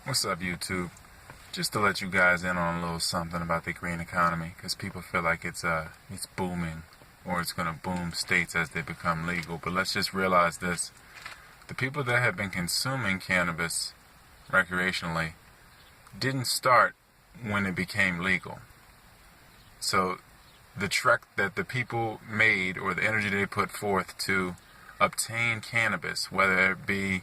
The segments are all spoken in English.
What's up, YouTube? Just to let you guys in on a little something about the green economy, because people feel like it's booming, or it's going to boom states as they become legal. But let's just realize this: the people that have been consuming cannabis recreationally didn't start when it became legal. So the trek that the people made, or the energy they put forth to obtain cannabis, whether it be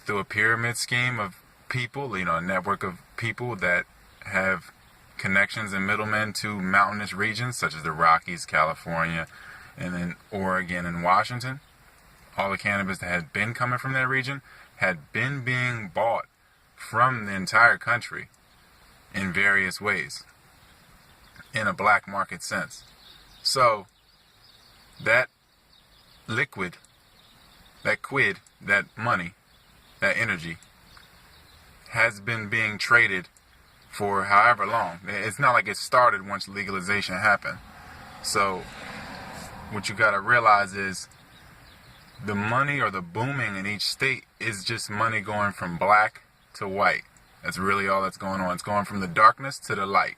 through a pyramid scheme of people, a network of people that have connections and middlemen to mountainous regions such as the Rockies, California, and then Oregon and Washington. All the cannabis that had been coming from that region had been being bought from the entire country in various ways, in a black market sense. So that liquid, that quid, that money, that energy has been being traded for however long. It's not like it started once legalization happened. So what you got to realize is the money, or the booming in each state, is just money going from black to white. That's really all that's going on. It's going from the darkness to the light.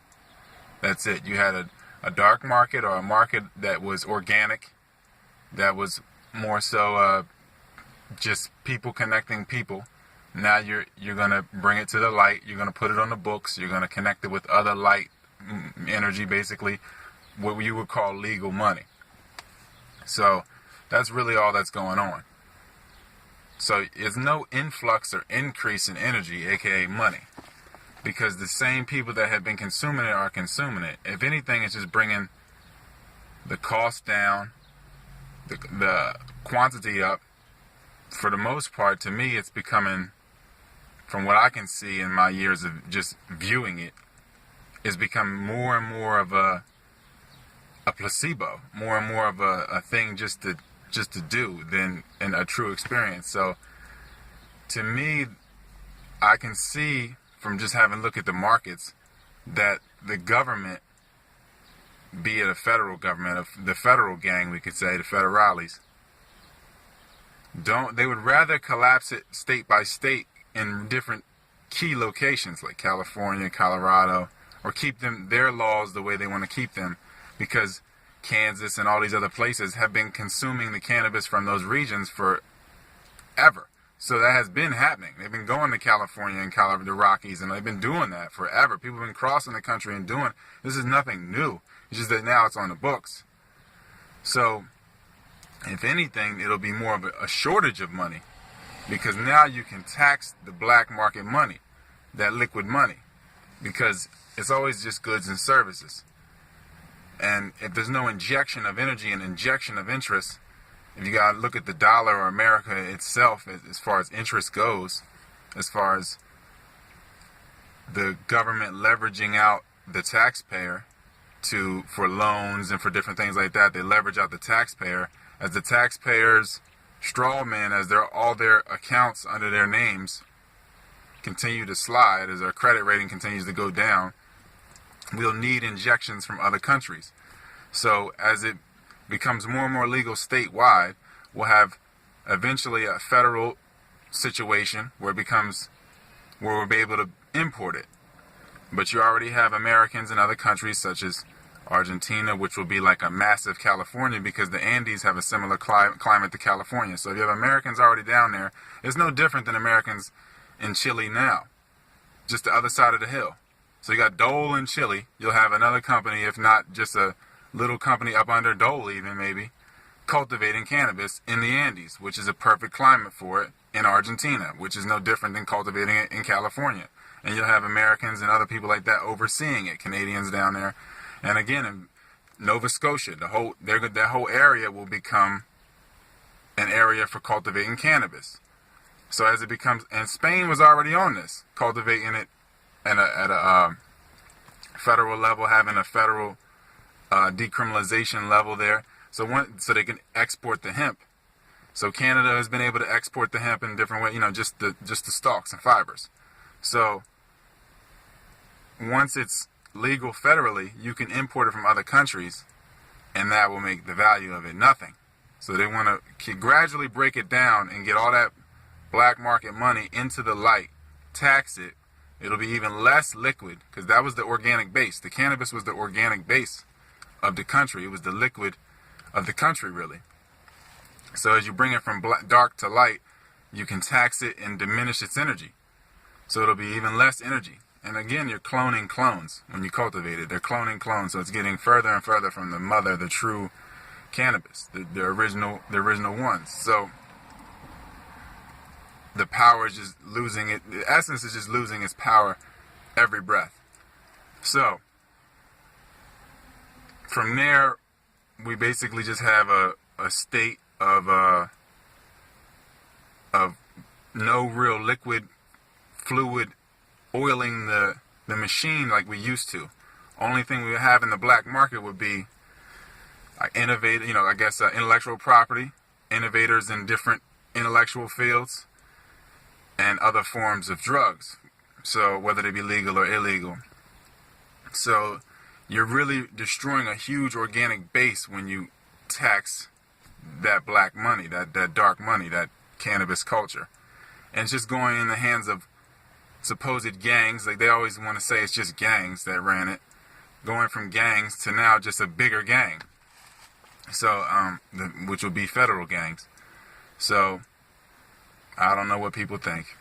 That's it. You had a dark market, or a market that was organic, that was more so just people connecting people. Now you're going to bring it to the light. You're going to put it on the books. You're going to connect it with other light energy, basically what you would call legal money. So that's really all that's going on. So there's no influx or increase in energy, aka money, because the same people that have been consuming it are consuming it. If anything, it's just bringing the cost down, the quantity up. For the most part, to me, it's becoming, from what I can see in my years of just viewing it, it's becoming more and more of a placebo, more and more of a thing just to do than a true experience. So to me, I can see from just having a look at the markets that the government, be it a federal government, the federal gang, we could say, the federales, they would rather collapse it state by state in different key locations like California, Colorado, or keep their laws the way they want to keep them, because Kansas and all these other places have been consuming the cannabis from those regions forever. So that has been happening. They've been going to California and the Rockies, and they've been doing that forever. People have been crossing the country and doing. This is nothing new. It's just that now it's on the books. So if anything, it'll be more of a shortage of money, because now you can tax the black market money, that liquid money, because it's always just goods and services. And if there's no injection of energy and injection of interest, if you got to look at the dollar or America itself as far as interest goes, as far as the government leveraging out the taxpayer for loans and for different things like that, they leverage out the taxpayer. As the taxpayers straw man, as all their accounts under their names continue to slide, as our credit rating continues to go down, we'll need injections from other countries. So as it becomes more and more legal statewide, we'll have eventually a federal situation where we'll be able to import it. But you already have Americans in other countries such as Argentina, which will be like a massive California, because the Andes have a similar climate to California. So if you have Americans already down there, it's no different than Americans in Chile now, just the other side of the hill. So you got Dole in Chile. You'll have another company, if not just a little company up under Dole even maybe, cultivating cannabis in the Andes, which is a perfect climate for it, in Argentina, which is no different than cultivating it in California. And you'll have Americans and other people like that overseeing it, Canadians down there. And again, in Nova Scotia, that whole area will become an area for cultivating cannabis. So as it becomes, and Spain was already on this, cultivating it at a federal level, having a federal decriminalization level there, so they can export the hemp. So Canada has been able to export the hemp in different ways, just the stalks and fibers. So once it's legal federally, you can import it from other countries, and that will make the value of it nothing. So they want to gradually break it down and get all that black market money into the light tax it, it'll be even less liquid, because that was the organic base. The cannabis was the organic base of the country. It was the liquid of the country, really. So as you bring it from dark to light, you can tax it and diminish its energy. So it'll be even less energy. And again, you're cloning clones when you cultivate it. They're cloning clones, so it's getting further and further from the mother, the true cannabis, the original ones. So the power is just losing it. The essence is just losing its power every breath. So from there, we basically just have a state of no real liquid fluid oiling the machine like we used to. Only thing we would have in the black market would be intellectual property, innovators in different intellectual fields, and other forms of drugs. So whether they be legal or illegal. So you're really destroying a huge organic base when you tax that black money, that dark money, that cannabis culture. And it's just going in the hands of supposed gangs. Like they always want to say it's just gangs that ran it. Going from gangs to now just a bigger gang. So, which will be federal gangs. So, I don't know what people think.